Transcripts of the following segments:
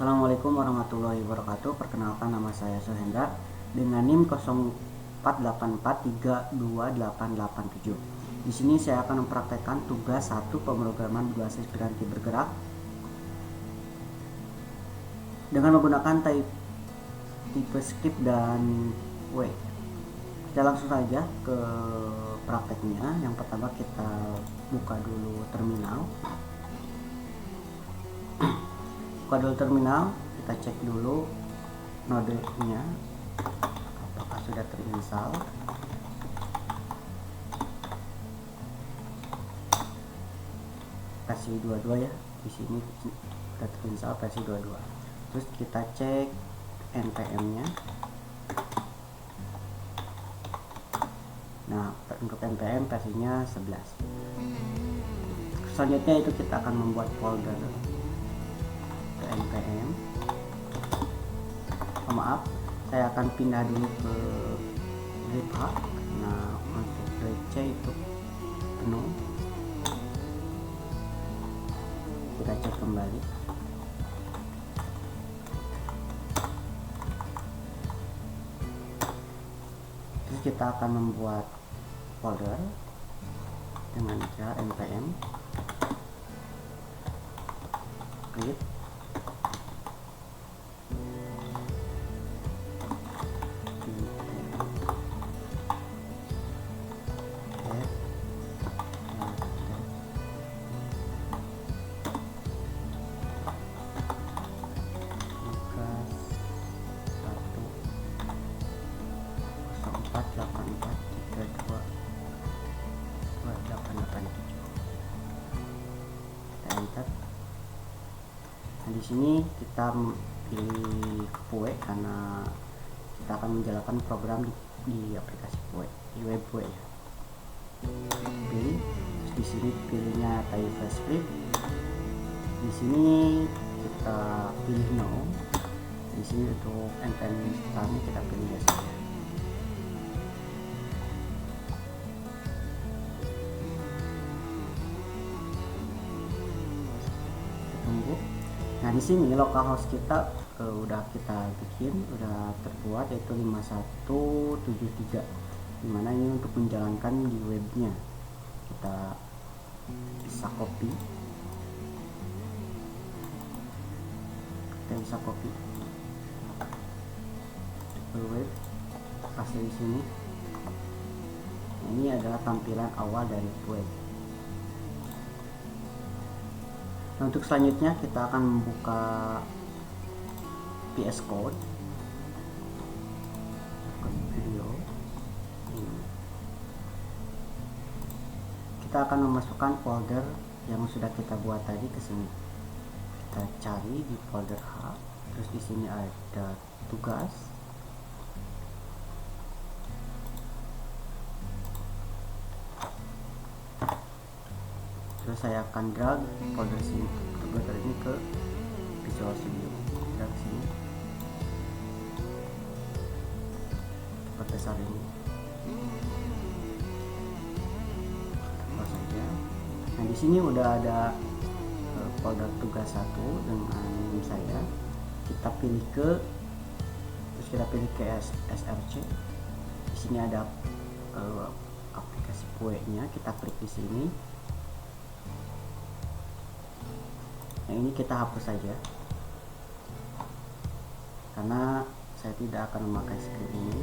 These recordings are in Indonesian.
Assalamualaikum warahmatullahi wabarakatuh. Perkenalkan, nama saya Sohendra dengan NIM 0484328887. Di sini saya akan mempraktekkan tugas 1 pemrograman berbasis piranti bergerak dengan menggunakan tipe skip dan W. Kita langsung saja ke prakteknya. Yang pertama kita buka dulu terminal. Kita cek dulu nodenya apakah sudah terinstall. Versi 22 ya, di sini sudah terinstall versi 22. Terus kita cek npm-nya. Nah, untuk npm versinya 11. Selanjutnya itu kita akan membuat folder ke npm. Maaf, saya akan pindah dulu ke grep H. Nah, untuk grep C itu penuh. Kita cek kembali. Terus kita akan membuat folder dengan cara npm create enter. Nah, di sini kita pilih PUE karena kita akan menjalankan program di aplikasi PUE, di web PUE ya. Pilih, terus di sini pilihnya TypeScript. Di sini kita pilih no. Di sini untuk npm installnya kita pilih yes saja. Nah, di sini localhost kita udah kita bikin, udah terbuat, yaitu 5173. Dimana ini untuk menjalankan di webnya. Kita bisa copy. Ke web, kasih di sini. Nah, ini adalah tampilan awal dari web. Nah, untuk selanjutnya kita akan membuka VS Code video. Kita akan memasukkan folder yang sudah kita buat tadi ke sini. Kita cari di folder H, terus di sini ada tugas. Terus saya akan drag folder ini ke Visual Studio. Drag sini, besar ini. Saja. Nah, di sini udah ada folder tugas 1 dengan saya. Kita pilih terus kita pilih ke src. Di sini ada aplikasi PUE-nya. Kita klik di sini. Nah, ini kita hapus saja karena saya tidak akan memakai script ini.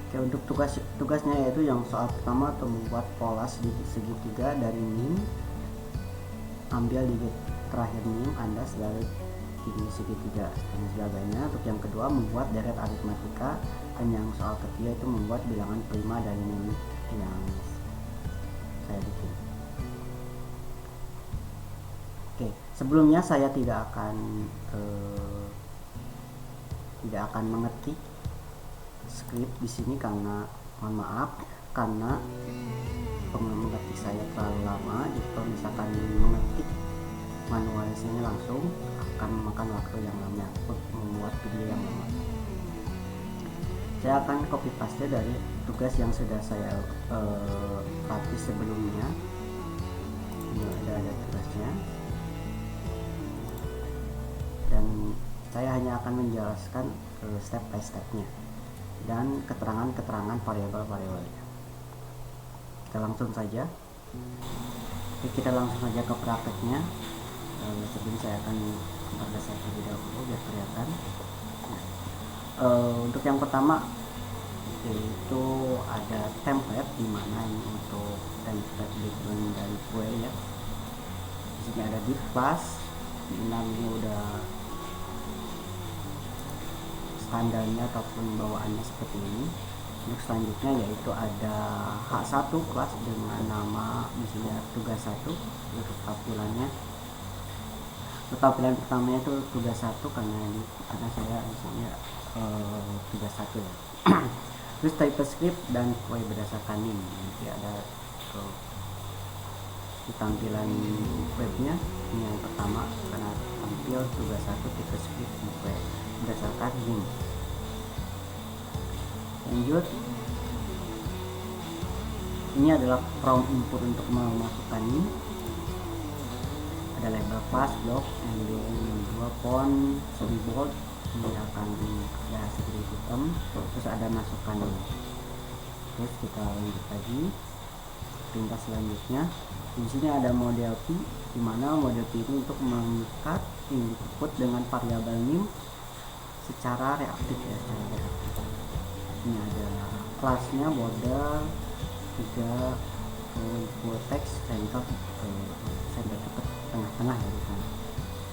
Oke, untuk tugasnya yaitu yang soal pertama, atau membuat pola segitiga dari NIM, ambil di terakhir NIM Anda sebagai tinggi segitiga dan sebagainya. Untuk yang kedua, membuat deret aritmatika, dan yang soal ketiga itu membuat bilangan prima dari NIM yang saya bikin. Oke, sebelumnya saya tidak akan mengetik script di sini karena mohon maaf karena mengetik saya terlalu lama. Jadi kalau misalkan mengetik manual di sini langsung akan memakan waktu yang lama untuk membuat video yang lama. Saya akan copy paste dari tugas yang sudah saya latih sebelumnya. Ini ada tugasnya. Saya hanya akan menjelaskan step by stepnya dan keterangan-keterangan variabel-variabelnya. Kita langsung saja. Oke, kita langsung saja ke prakteknya. Sebelum saya akan memperlihatkan terlebih dahulu biar kelihatan. Untuk yang pertama yaitu ada template, di mana ini untuk template background dari Vue ya. Di sini ada div class, ini udah standarnya ataupun bawaannya seperti ini. Untuk selanjutnya yaitu ada H1 kelas dengan nama misalnya tugas 1 untuk tampilannya. Tampilan pertamanya itu tugas 1 karena saya misalnya tugas 1 ya. Terus TypeScript dan Vue berdasarkan NIM. Nanti ada di tampilan webnya. Ini yang pertama karena tampil tugas 1 TypeScript dan Vue berdasarkan NIM. Lanjut, ini adalah prompt input untuk memasukkan NIM. Ada label class, block, and then 2 font, 3 bold, ini akan ya segede hitam. Terus ada masukan. Terus kita lanjut lagi. Perintah selanjutnya, di sini ada model P, di mana model P itu untuk mengikat input dengan variabel NIM secara reaktif ya, secara reaktif. Ini ada kelasnya border 3 full text center ke tengah-tengah ya, di sana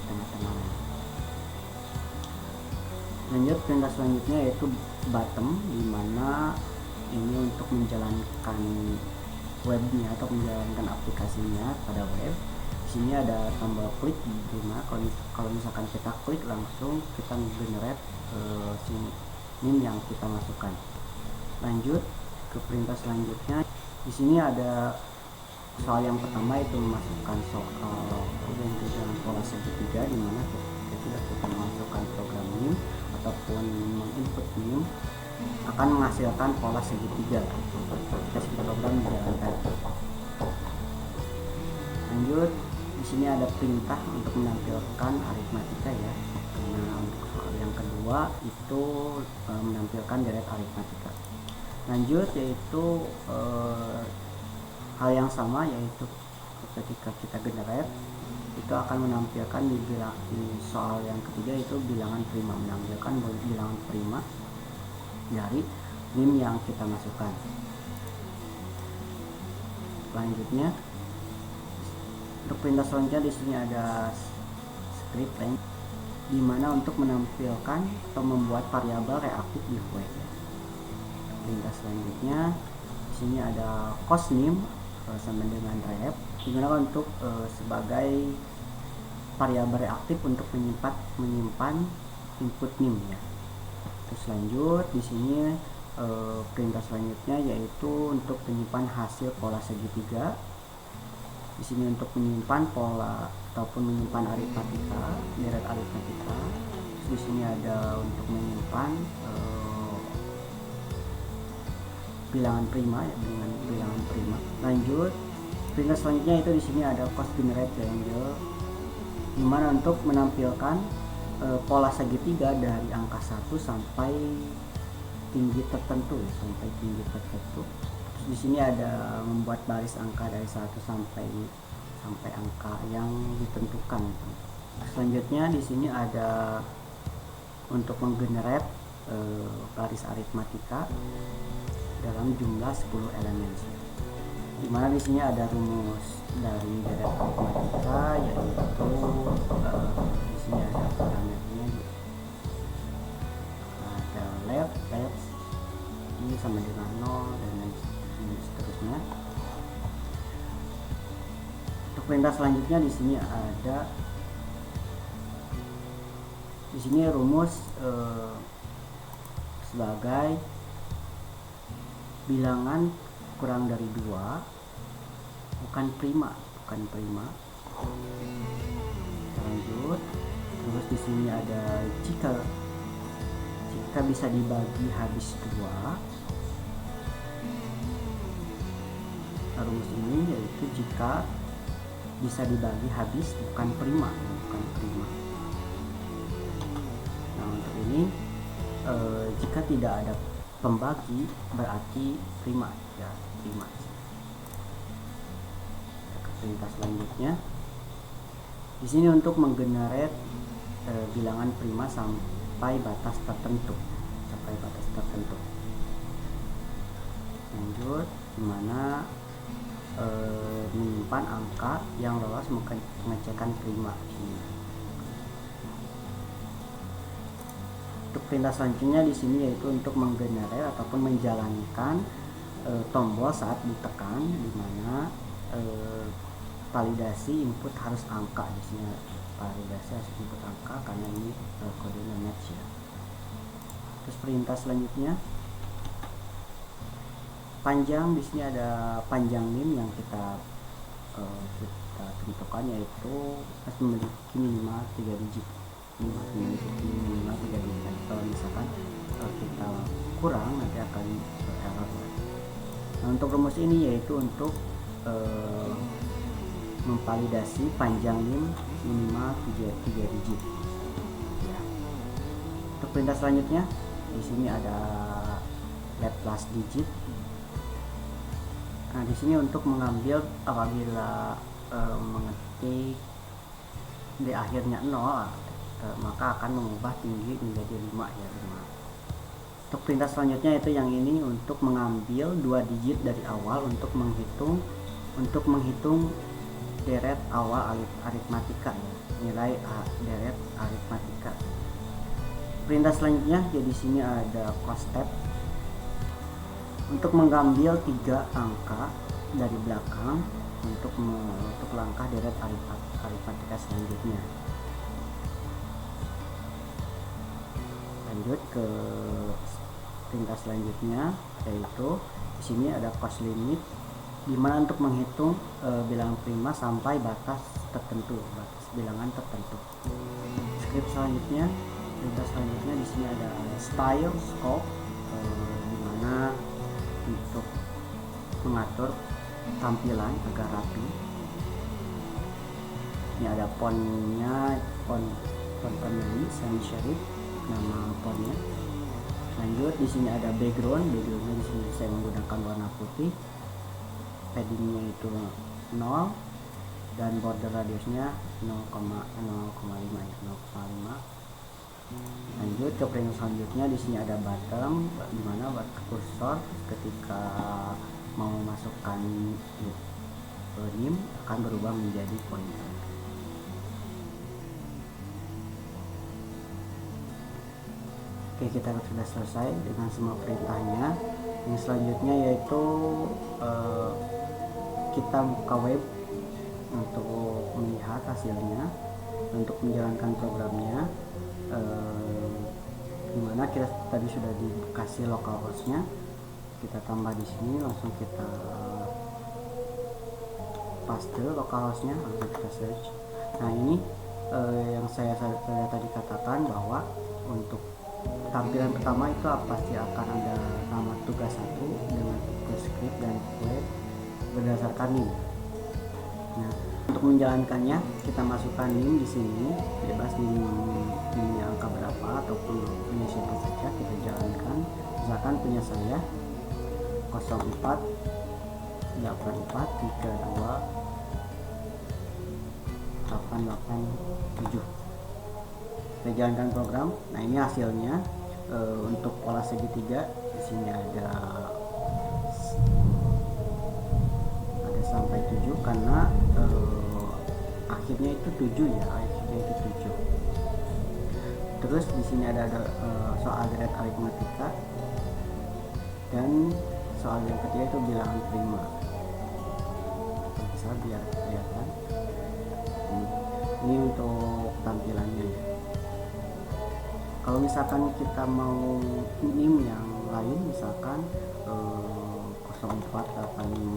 tengah-tengah. Lanjut, perintah selanjutnya yaitu bottom, di mana ini untuk menjalankan webnya atau menjalankan aplikasinya pada web. Di sini ada tombol klik, di mana kalau misalkan kita klik langsung kita generate NIM yang kita masukkan. Lanjut ke perintah selanjutnya. Di sini ada soal yang pertama, itu memasukkan soal dengan pola segitiga, di mana ketika kita memasukkan program NIM ataupun menginput NIM akan menghasilkan pola segitiga ketika si program dijalankan. Lanjut, di sini ada perintah untuk menampilkan aritmatika ya. Nah, untuk soal yang kedua itu menampilkan deret aritmatika. Lanjut, yaitu hal yang sama, yaitu ketika kita generate itu akan menampilkan di soal yang ketiga itu bilangan prima, menampilkan bilangan prima dari NIM yang kita masukkan. Selanjutnya, untuk perintah selanjutnya di sini ada script length, di mana untuk menampilkan atau membuat variabel reaktif di Vue. Perintah selanjutnya di sini ada cost NIM sama dengan ref, di mana untuk sebagai variabel reaktif untuk menyimpan input NIM ya. Terus lanjut, di sini perintah selanjutnya yaitu untuk menyimpan hasil pola segitiga. Di sini untuk menyimpan pola ataupun menyimpan aritmatika, deret aritmatika. Terus di sini ada untuk menyimpan bilangan prima ya, dengan bilangan prima. Lanjut, perintah selanjutnya itu di sini ada cost generate triangle, di mana untuk menampilkan pola segitiga dari angka 1 sampai tinggi tertentu ya, sampai tinggi tertentu. Terus di sini ada membuat baris angka dari 1 sampai angka yang ditentukan. Selanjutnya di sini ada untuk menggenerate baris aritmatika dalam jumlah 10 elemen. Dimana di sini ada rumus dari deret aritmatika, yaitu di sini ada parameternya, ada left ini sama dengan 0 dan seterusnya. Untuk perintah selanjutnya di sini ada rumus sebagai bilangan kurang dari 2, bukan prima. Lanjut, terus di sini ada jika bisa dibagi habis 2. Rumus ini yaitu jika bisa dibagi habis, bukan prima. untuk ini jika tidak ada pembagi berarti prima ya, prima. Perintah selanjutnya di sini untuk menggenerate bilangan prima sampai batas tertentu, lanjut dimana menyimpan angka yang lolos pengecekan prima ini. Untuk perintah selanjutnya di sini yaitu untuk menggenerate ataupun menjalankan tombol saat ditekan, dimana validasi input harus angka. Di sini validasi harus input angka karena ini kodenya match ya. Terus perintah selanjutnya panjang, di sini ada panjang NIM yang kita tentukan, yaitu harus memiliki minimal 3 digit. Minimal 3 digit. Kalau misalkan kita kurang nanti akan error. Nah, untuk rumus ini yaitu untuk memvalidasi panjang NIM minimal 3 digit. Ya. Untuk perintah selanjutnya di sini ada let plus digit. Nah, di sini untuk mengambil apabila mengetik di akhirnya 0 maka akan mengubah tinggi menjadi 5 ya, 5. Untuk perintah selanjutnya itu yang ini untuk mengambil 2 digit dari awal untuk menghitung deret awal aritmatika ya, nilai deret aritmatika. Perintah selanjutnya jadi di sini ada cross step untuk mengambil 3 angka dari belakang untuk langkah deret aritmatika selanjutnya. Lanjut ke perintah selanjutnya yaitu di sini ada cost limit, dimana untuk menghitung bilangan prima sampai batas bilangan tertentu. Script selanjutnya, perintah selanjutnya di sini ada style scope, dimana untuk mengatur tampilan agar rapi. Ini ada fontnya, font family sans serif nama fontnya. Lanjut di sini ada backgroundnya di sini saya menggunakan warna putih. Paddingnya itu 0 dan border radiusnya 0,5 ya, 0,5. Lanjut ke perintah selanjutnya di sini ada bottom, di mana kursor ketika mau masukkan NIM akan berubah menjadi pointer. Oke, kita sudah selesai dengan semua perintahnya. Yang selanjutnya yaitu kita buka web untuk melihat hasilnya, untuk menjalankan programnya. Dimana kita tadi sudah dikasih localhost-nya, kita tambah di sini, langsung kita paste localhost-nya, langsung kita search. Nah, ini yang saya tadi katakan bahwa untuk tampilan pertama itu pasti akan ada nama tugas 1 dengan tipe script dan web berdasarkan NIM. Nah, untuk menjalankannya kita masukkan NIM di sini, bebas NIM angka berapa ataupun punya siapa saja kita jalankan. Misalkan punya saya 04 84 32 887. Kita jalankan program. Nah, ini hasilnya. Untuk pola segitiga di sini ada sampai 7 karena akhirnya itu 7 ya, akhirnya itu 7. Terus di sini ada soal deret aritmatika dan soal yang ketiga itu bilangan prima. Bisa biar kelihatan. Ini untuk tampilannya ya. Kalau misalkan kita mau NIM yang lain, misalkan 048578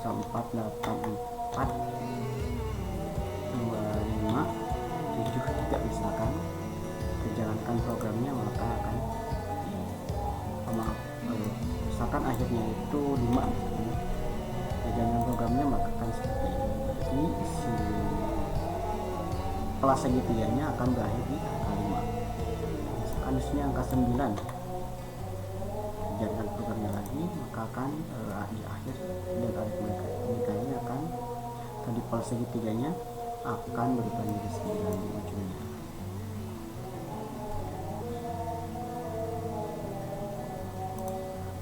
04842573 misalkan, dijalankan programnya maka akan misalkan akhirnya itu 5 misalkan, dijalankan programnya maka akan seperti ini. berarti si kelas segitiganya akan berakhir di angka 5. Misalkan di sini angka 9, kerjakan programnya lagi, maka akan di akhir dari aritmetika ini akan tadi pola segitiganya akan berubah menjadi 9 di ujungnya.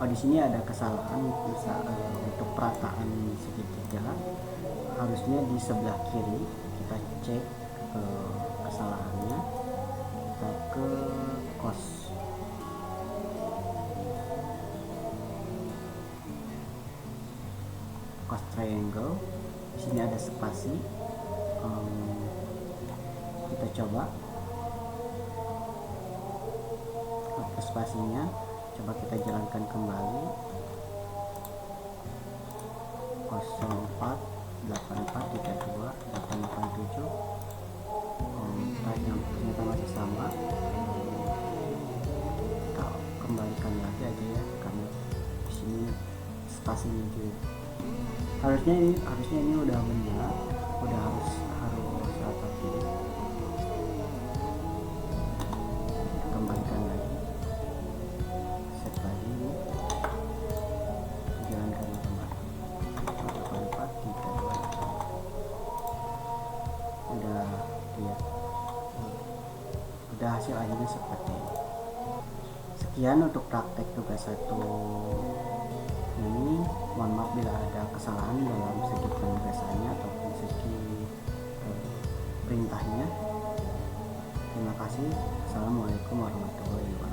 Oh, di sini ada kesalahan untuk perataan segitiga, harusnya di sebelah kiri. Kita cek kesalahannya, kita ke cos triangle. Di sini ada spasi, kita coba hapus spasinya, coba kita jalankan kembali 048432 ternyata masih sama. Kita kembalikan lagi aja ya, karena di sini spasinya juga harusnya ini udah benar, udah harus rata kiri. Kembalikan lagi, set lagi, jalankan kembali 8432. udah lihat, udah hasil akhirnya seperti ini. Sekian untuk praktek tugas 1 ini. Mohon maaf bila ada kesalahan dalam segi penugasannya ataupun segi perintahnya. Terima kasih. Assalamualaikum warahmatullahi wabarakatuh.